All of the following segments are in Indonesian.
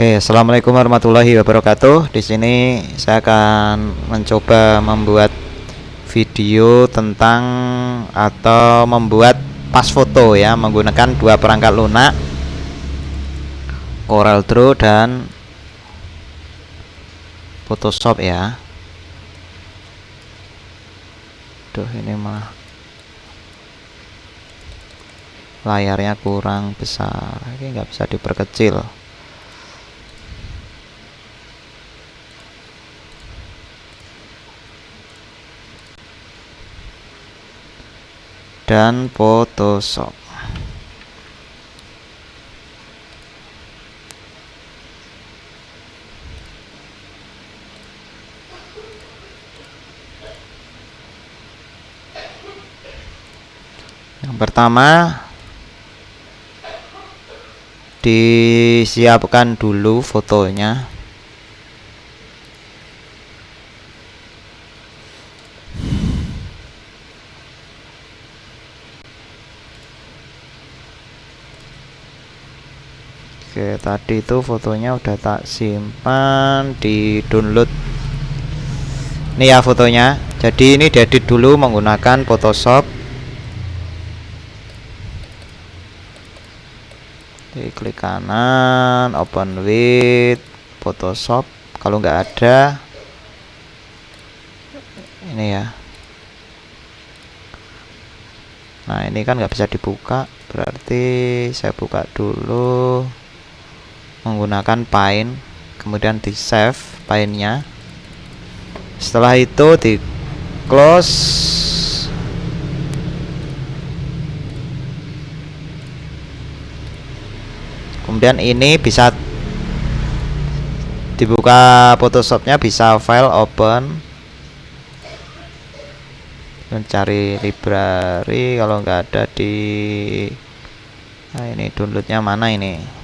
Oke, assalamualaikum warahmatullahi wabarakatuh. Di sini saya akan mencoba membuat video tentang atau membuat pas foto ya, menggunakan dua perangkat lunak, CorelDRAW dan Photoshop ya. Duh, ini mah layarnya kurang besar, ini nggak bisa diperkecil. Dan Photoshop. Yang pertama, disiapkan dulu fotonya. Oke, tadi itu fotonya udah tak simpan di download. Ini ya fotonya. Jadi ini diedit dulu menggunakan Photoshop. Klik kanan, open with Photoshop. Kalau nggak ada, ini ya. Nah, ini kan nggak bisa dibuka, berarti saya buka dulu menggunakan Paint, kemudian di save Paint-nya. Setelah itu di close. Kemudian ini bisa dibuka Photoshopnya, bisa file open, mencari library. Kalau nggak ada di ini downloadnya mana ini?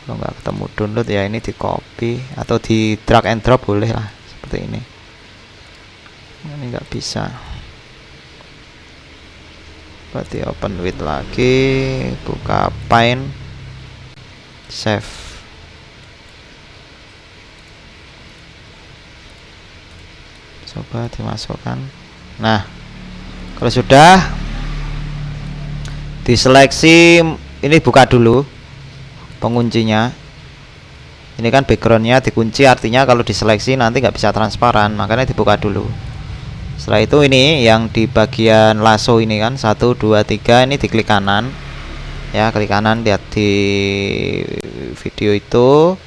Kalau nggak ketemu download ya ini di copy atau di drag and drop boleh lah, seperti ini. Ini nggak bisa, berarti open with lagi, buka Paint, save. Coba dimasukkan. Nah, kalau sudah diseleksi, ini buka dulu penguncinya. Ini kan backgroundnya dikunci, artinya kalau diseleksi nanti nggak bisa transparan, makanya dibuka dulu. Setelah itu ini yang di bagian lasso ini kan 1, 2, 3, ini diklik kanan ya, klik kanan, lihat di video itu,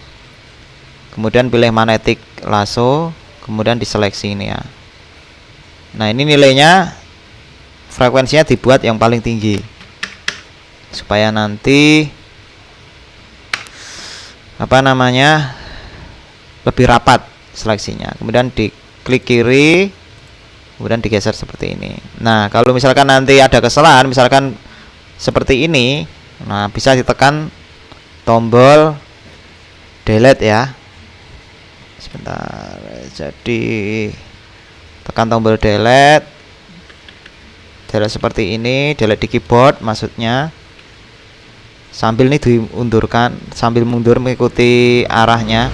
kemudian pilih magnetic lasso, kemudian diseleksi ini ya. Nah, ini nilainya, frekuensinya dibuat yang paling tinggi supaya nanti lebih rapat seleksinya. Kemudian diklik kiri, kemudian digeser seperti ini. Nah, kalau misalkan nanti ada kesalahan, misalkan seperti ini, nah bisa ditekan tombol delete ya. Sebentar, jadi tekan tombol delete seperti ini, delete di keyboard maksudnya, sambil ini diundurkan, sambil mundur mengikuti arahnya.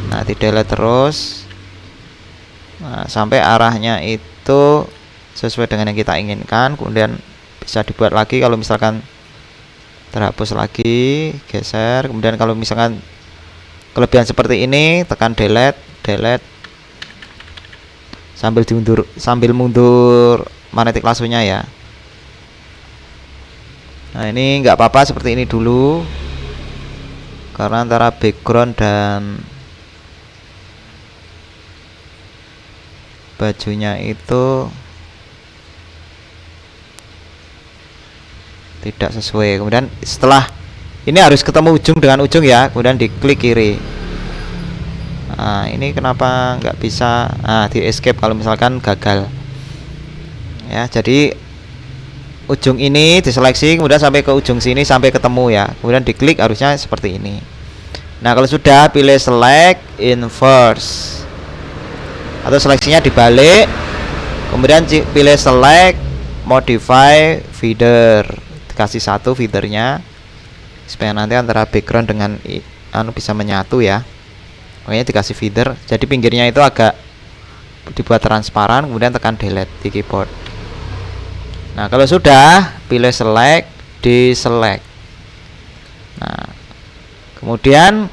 Nah, di delete terus, nah, sampai arahnya itu sesuai dengan yang kita inginkan. Kemudian bisa dibuat lagi, kalau misalkan terhapus lagi, geser. Kemudian kalau misalkan kelebihan seperti ini, tekan delete sambil mundur magnetic lassonya ya. Nah, ini nggak apa-apa seperti ini dulu, karena antara background dan bajunya itu tidak sesuai. Kemudian setelah ini harus ketemu ujung dengan ujung ya, kemudian diklik kiri. Nah, ini kenapa nggak bisa? Nah, di escape kalau misalkan gagal ya. Jadi ujung ini diseleksi, kemudian sampai ke ujung sini sampai ketemu ya, kemudian diklik, harusnya seperti ini. Nah, kalau sudah, pilih select inverse atau seleksinya dibalik, kemudian pilih select modify feeder, dikasih satu feedernya supaya nanti antara background dengan anu bisa menyatu ya. Makanya dikasih feeder, jadi pinggirnya itu agak dibuat transparan, kemudian tekan delete di keyboard. Nah kalau sudah, pilih select, deselect. Nah kemudian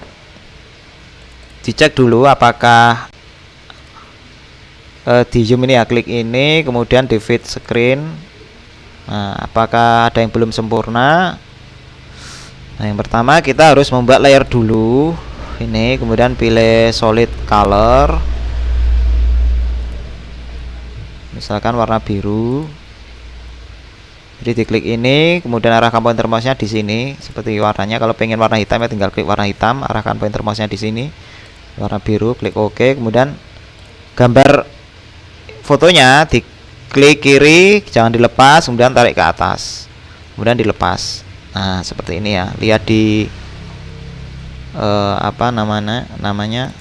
dicek dulu apakah di zoom ini ya, klik ini, kemudian di fit screen. Nah apakah ada yang belum sempurna. Nah yang pertama kita harus membuat layer dulu ini, kemudian pilih solid color, misalkan warna biru. Jadi diklik ini, kemudian arahkan pointer mouse-nya di sini seperti warnanya. Kalau pengen warna hitam ya tinggal klik warna hitam, arahkan pointer mouse-nya di sini warna biru, klik OK. Kemudian gambar fotonya diklik kiri, jangan dilepas, kemudian tarik ke atas, kemudian dilepas. Nah seperti ini ya, lihat di apa namanya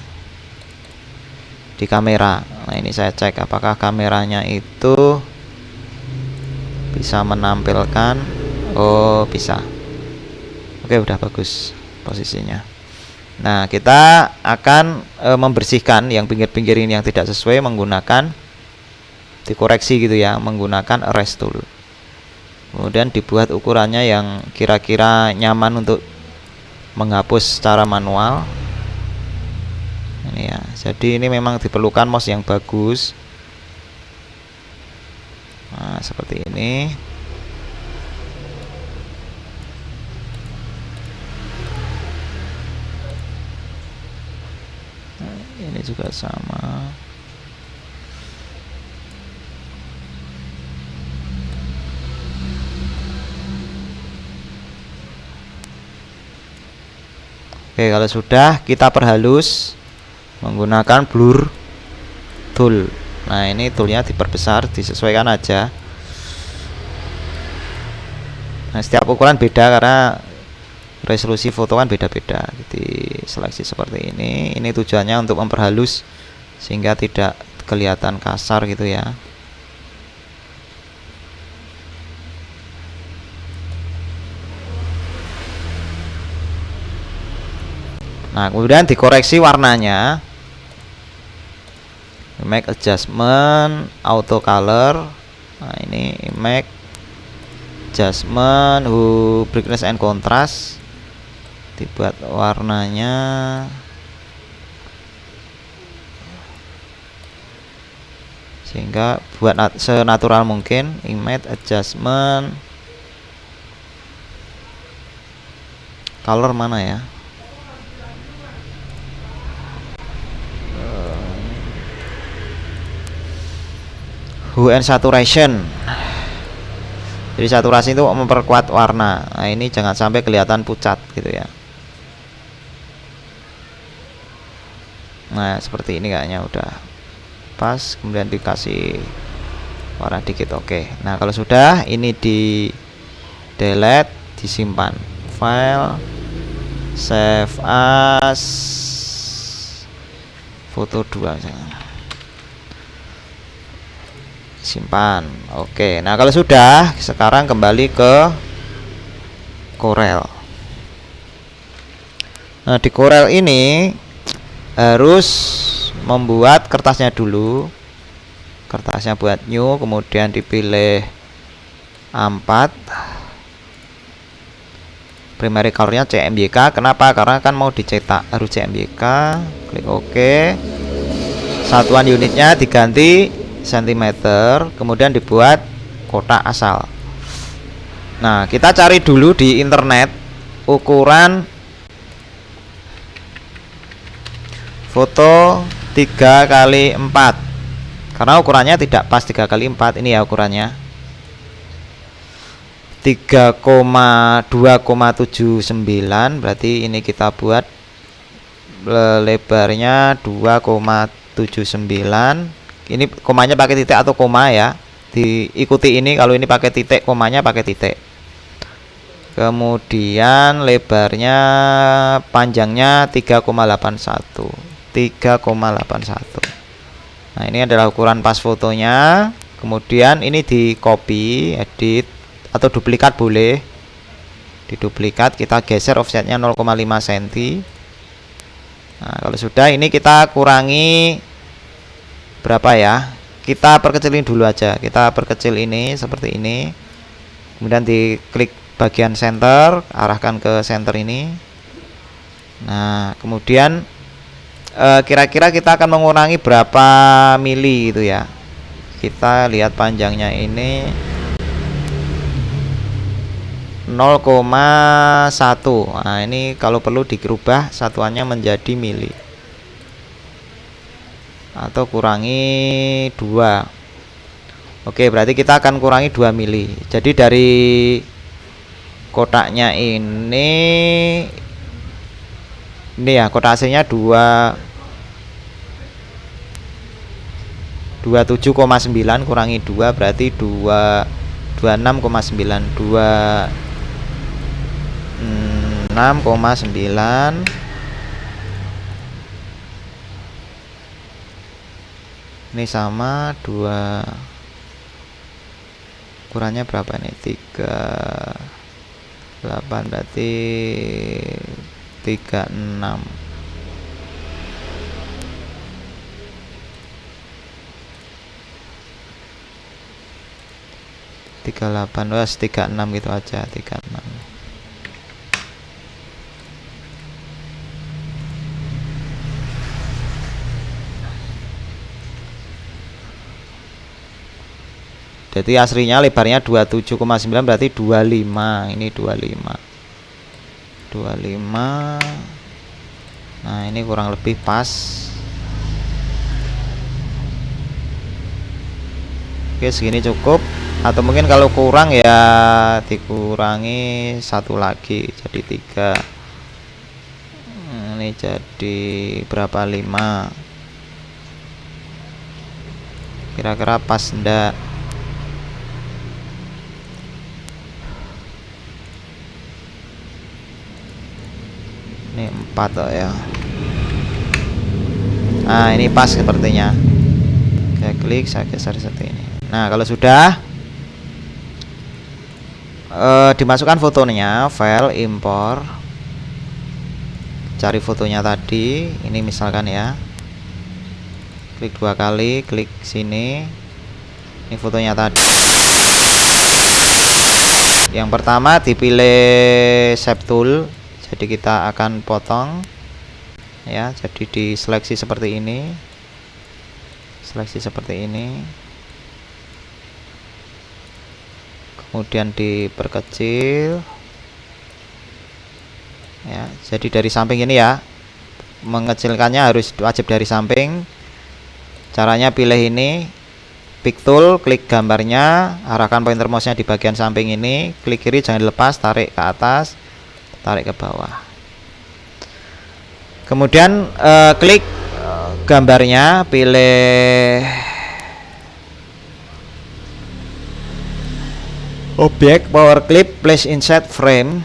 di kamera. Nah ini saya cek apakah kameranya itu bisa menampilkan. Oh bisa, oke udah bagus posisinya. Nah kita akan membersihkan yang pinggir-pinggir ini yang tidak sesuai menggunakan, dikoreksi gitu ya, menggunakan erase tool. Kemudian dibuat ukurannya yang kira-kira nyaman untuk menghapus secara manual. Ini ya, jadi ini memang diperlukan mouse yang bagus. Nah seperti ini. Nah, ini juga sama. Oke, kalau sudah kita perhalus menggunakan blur tool. Nah ini toolnya diperbesar, disesuaikan aja. Nah setiap ukuran beda karena resolusi foto kan beda-beda. Jadi seleksi seperti ini. Ini tujuannya untuk memperhalus sehingga tidak kelihatan kasar gitu ya. Nah kemudian dikoreksi warnanya, make adjustment auto color. Nah ini make adjustment brightness and contrast, dibuat warnanya sehingga buat senatural mungkin. Image adjustment color mana ya, hue and saturation. Jadi saturasi itu memperkuat warna. Nah ini jangan sampai kelihatan pucat gitu ya. Nah seperti ini kayaknya udah pas. Kemudian dikasih warna dikit. Oke. Nah kalau sudah, ini di delete, disimpan file, save as foto 2 misalnya. Simpan. Oke, nah kalau sudah, sekarang kembali ke Corel. Nah di Corel ini harus membuat kertasnya dulu. Kertasnya buat new, kemudian dipilih A4, primary colornya CMYK. Kenapa? Karena kan mau dicetak harus CMYK. Klik OK. Satuan unitnya diganti sentimeter, kemudian dibuat kotak asal. Nah kita cari dulu di internet ukuran foto 3x4 karena ukurannya tidak pas 3x4. Ini ya ukurannya 3,2,79, berarti ini kita buat lebarnya 2,79. Ini komanya pakai titik atau koma ya, diikuti ini. Kalau ini pakai titik, komanya pakai titik. Kemudian lebarnya, panjangnya 3,81. Nah ini adalah ukuran pas fotonya. Kemudian ini di copy, edit, atau duplikat boleh. Di duplikat kita geser offsetnya 0,5 cm. Nah, kalau sudah, ini kita kurangi berapa ya? Kita perkecilin dulu aja. Kita perkecil ini seperti ini. Kemudian diklik bagian center, arahkan ke center ini. Nah, kemudian kira-kira kita akan mengurangi berapa mili gitu ya. Kita lihat panjangnya ini 0,1. Nah, ini kalau perlu dirubah satuannya menjadi mili atau kurangi 2. Oke, berarti kita akan kurangi 2 mili. Jadi dari kotaknya ini ya, kotak AC-nya 27,9 kurangi 2 berarti 26,9. Ini sama 2, ukurannya berapa nih? 38 berarti 36. Wes 36 gitu aja, 36. Jadi aslinya lebarnya 27,9 berarti 25. Ini 25. Nah, ini kurang lebih pas. Oke, segini cukup. Atau mungkin kalau kurang ya dikurangi 1 lagi jadi 3. Ini jadi berapa? 5. Kira-kira pas enggak? Ini 4 oh ya. Nah, ini pas sepertinya. Saya klik, saya geser seperti ini. Nah, kalau sudah dimasukkan fotonya, file, impor, cari fotonya tadi. Ini misalkan ya, klik 2 kali, klik sini. Ini fotonya tadi. Yang pertama dipilih shape tool, jadi kita akan potong ya, jadi diseleksi seperti ini, kemudian diperkecil ya, jadi dari samping ini ya, mengecilkannya harus wajib dari samping. Caranya pilih ini, pick tool, klik gambarnya, arahkan pointer mouse-nya di bagian samping ini, klik kiri jangan dilepas, tarik ke atas, tarik ke bawah. Kemudian klik gambarnya, pilih objek power clip, place inside frame,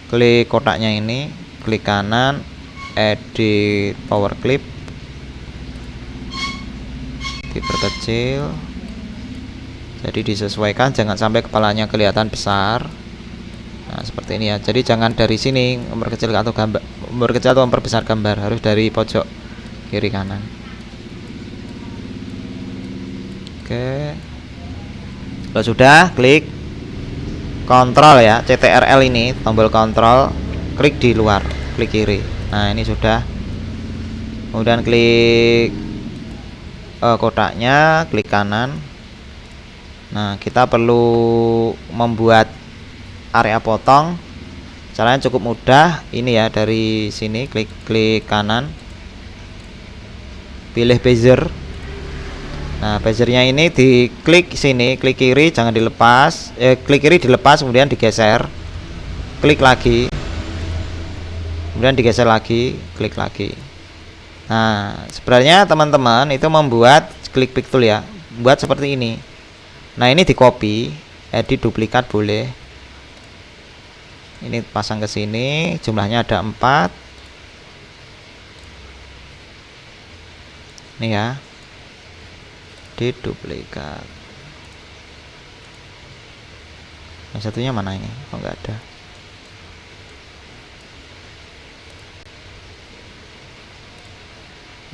klik kotaknya ini, klik kanan, edit power clip, diperkecil, jadi disesuaikan, jangan sampai kepalanya kelihatan besar. Nah, seperti ini ya. Jadi jangan dari sini memperkecil atau memperbesar gambar, harus dari pojok kiri kanan. Oke. Kalau sudah, klik kontrol ya, CTRL ini, tombol kontrol, klik di luar, klik kiri. Nah, ini sudah. Kemudian klik kotaknya, klik kanan. Nah, kita perlu membuat area potong. Caranya cukup mudah. Ini ya, dari sini klik kanan, pilih bezier. Nah, beziernya ini diklik sini, klik kiri jangan dilepas, klik kiri dilepas, kemudian digeser, klik lagi, kemudian digeser lagi, klik lagi. Nah, sebenarnya teman-teman itu membuat klik pick tool ya, buat seperti ini. Nah, ini di copy, edit duplikat boleh. Ini pasang ke sini, jumlahnya ada 4. Nih ya. Diduplikat. Yang satunya mana ini? Oh, nggak ada.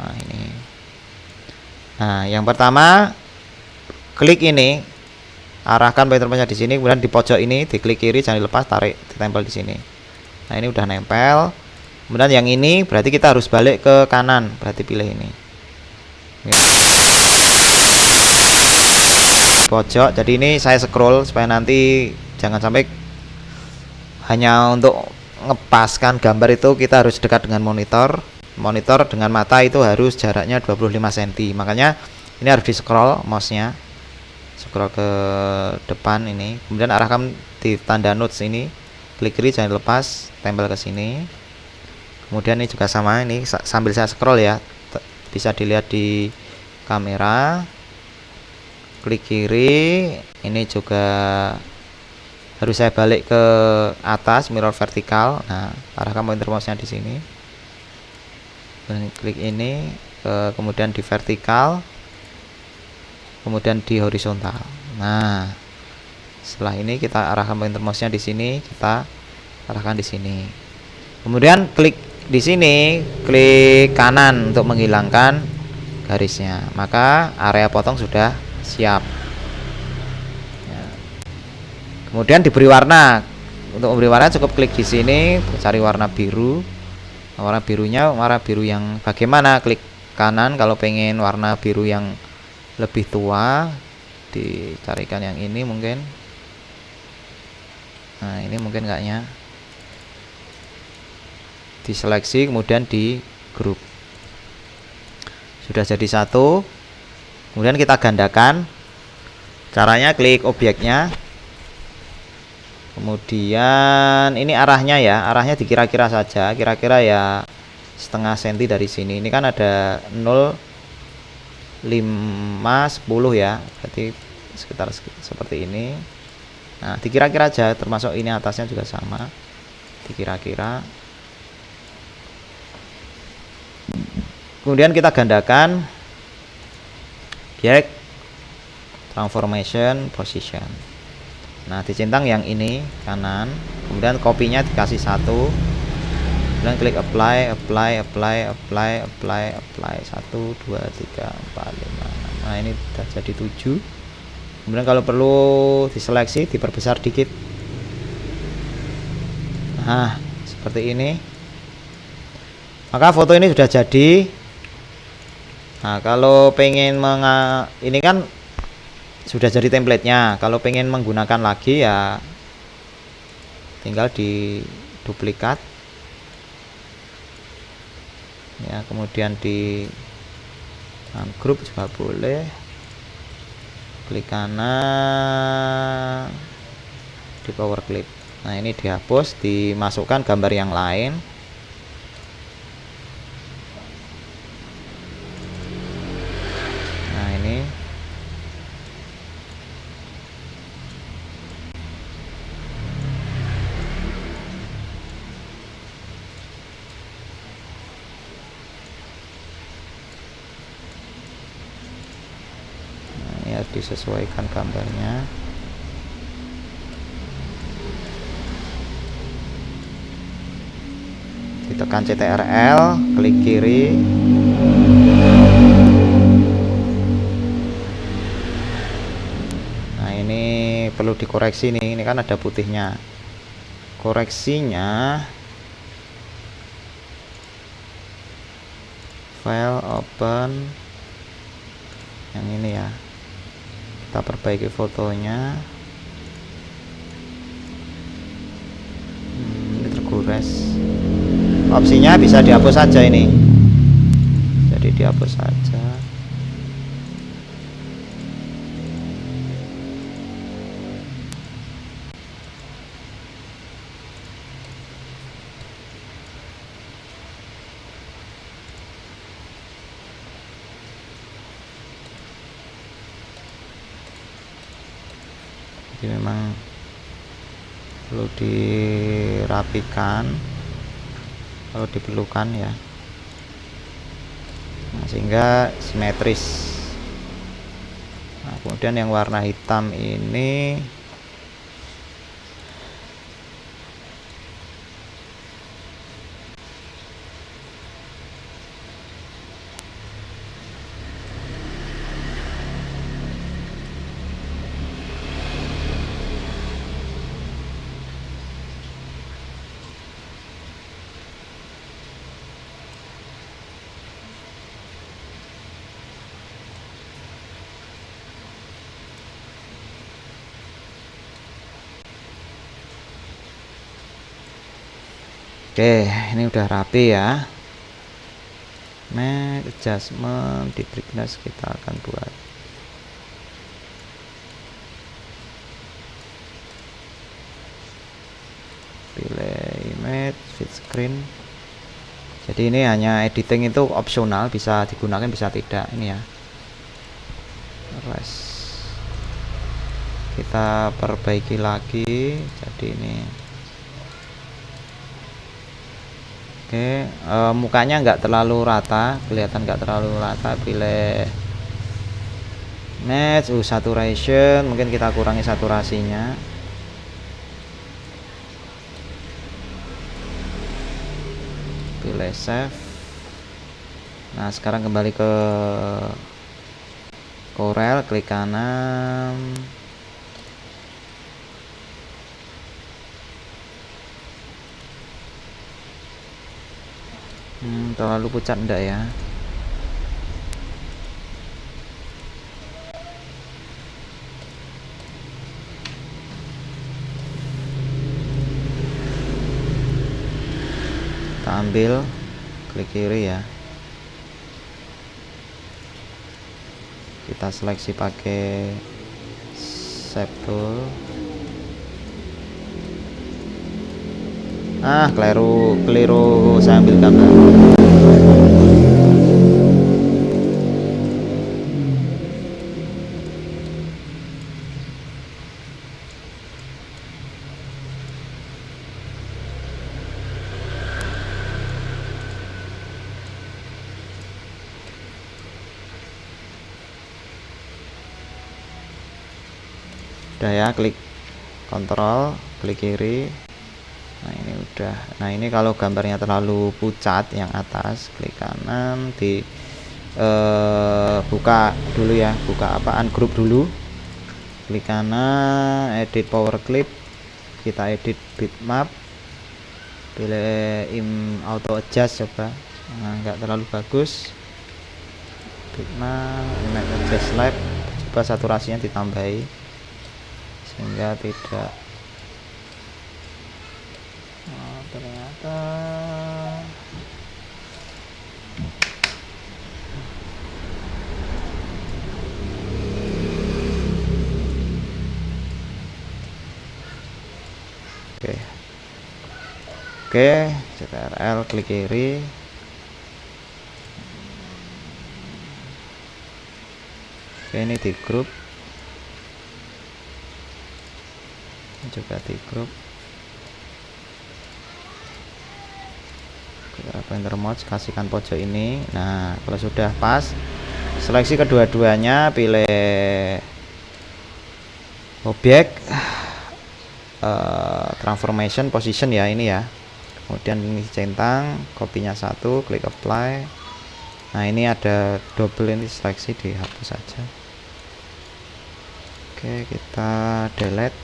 Nah, ini. Nah, yang pertama klik ini, arahkan pointer mouse di sini, kemudian di pojok ini diklik kiri, jangan dilepas, tarik, ditempel di sini. Nah, ini udah nempel. Kemudian yang ini berarti kita harus balik ke kanan, berarti pilih ini. Pojok. Jadi ini saya scroll supaya nanti jangan sampai hanya untuk ngepaskan gambar itu kita harus dekat dengan monitor. Monitor dengan mata itu harus jaraknya 25 cm. Makanya ini harus di scroll mouse-nya. Scroll ke depan ini. Kemudian arahkan di tanda notes ini. Klik kiri jangan lepas, tempel ke sini. Kemudian ini juga sama, ini sambil saya scroll ya. Bisa dilihat di kamera. Klik kiri, ini juga harus saya balik ke atas, mirror vertikal. Nah, arahkan pointer mouse-nya di sini. Dan klik ini, kemudian di vertikal, kemudian di horizontal. Nah, setelah ini kita arahkan pointer mouse-nya di sini, kita arahkan di sini. Kemudian klik di sini, klik kanan untuk menghilangkan garisnya. Maka area potong sudah siap. Ya. Kemudian diberi warna. Untuk memberi warna cukup klik di sini, cari warna biru. Warna birunya warna biru yang bagaimana? Klik kanan kalau pengen warna biru yang lebih tua, dicarikan yang ini mungkin. Nah, ini mungkin kayaknya. Diseleksi kemudian di grup. Sudah jadi satu. Kemudian kita gandakan. Caranya klik objeknya. Kemudian ini arahnya ya, arahnya dikira-kira saja, kira-kira ya setengah senti dari sini. Ini kan ada 0, 5, 10 ya, berarti sekitar seperti ini. Nah, dikira-kira aja, termasuk ini atasnya juga sama, dikira-kira. Kemudian kita gandakan objek, transformation, position. Nah, dicentang yang ini kanan, kemudian kopinya dikasih satu, kemudian klik apply, 1, 2, 3, 4, 5. Nah, ini sudah jadi 7. Kemudian kalau perlu diseleksi, diperbesar dikit. Nah, seperti ini. Maka foto ini sudah jadi. Nah, kalau pengen ini kan sudah jadi templatenya. Kalau pengen menggunakan lagi ya tinggal di duplikat ya, kemudian di grup juga boleh, klik kanan di power clip. Nah, ini dihapus, dimasukkan gambar yang lain. Nah, ini ya, disesuaikan gambarnya. Ditekan CTRL, klik kiri. Nah, ini perlu dikoreksi nih, ini kan ada putihnya. Koreksinya file open yang ini ya, kita perbaiki fotonya. Ini tergores. Opsinya bisa dihapus saja ini, jadi dihapus saja. Jadi memang perlu dirapikan kalau diperlukan ya, nah, sehingga simetris. kemudian yang warna hitam ini oke, ini udah rapi ya. Matte adjustment di brightness kita akan buat pilih image fit screen. Jadi ini hanya editing itu opsional, bisa digunakan bisa tidak. Ini ya, rest kita perbaiki lagi. Jadi ini oke, mukanya nggak terlalu rata, kelihatan nggak terlalu rata. Pilih match, saturation, mungkin kita kurangi saturasinya. Pilih save. Nah sekarang kembali ke Corel, klik kanan, terlalu pucat enggak ya? Kita ambil, klik kiri ya, kita seleksi pakai shape tool. Keliru saya ambil gambar. Udah ya, klik kontrol, klik kiri. Nah ini udah. Nah ini kalau gambarnya terlalu pucat yang atas, klik kanan, di buka dulu ya, buka apaan grup dulu, klik kanan, edit power clip, kita edit bitmap, pilih auto adjust coba. Nah nggak terlalu bagus, bitmap, image adjust lab, coba saturasinya ditambahi sehingga tidak ternyata oke, CTRL, klik kiri. Oke, ini di grup, juga di grup. Kita pointer mouse, kasihkan pojok ini. Nah kalau sudah pas, seleksi kedua-duanya, pilih objek, transformation position ya, ini ya. Kemudian ini centang, kopinya satu, klik apply. Nah ini ada double, ini seleksi, dihapus saja. Oke, kita delete,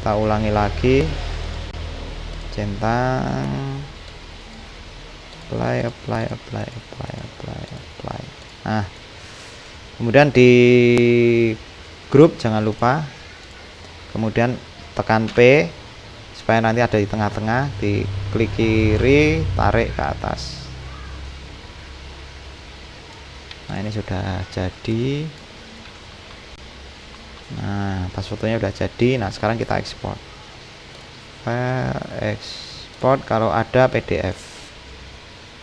kita ulangi lagi, centang, apply. Nah kemudian di grup jangan lupa, kemudian tekan P supaya nanti ada di tengah-tengah, di klik kiri, tarik ke atas. Nah ini sudah jadi. Nah pas fotonya udah jadi. Nah sekarang kita ekspor, ekspor kalau ada PDF.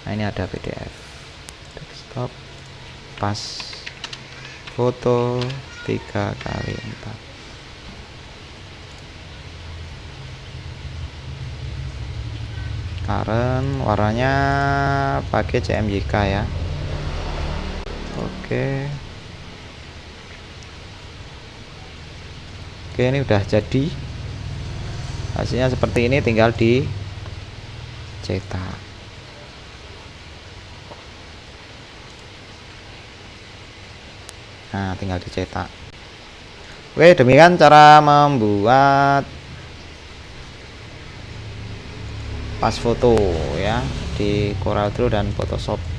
Nah ini ada PDF, desktop, pas foto 3x4. Current, warnanya pakai CMYK ya. Oke, Oke, ini udah jadi, hasilnya seperti ini, tinggal dicetak. Nah, tinggal dicetak. Oke, demikian cara membuat pas foto ya di Corel Draw dan Photoshop.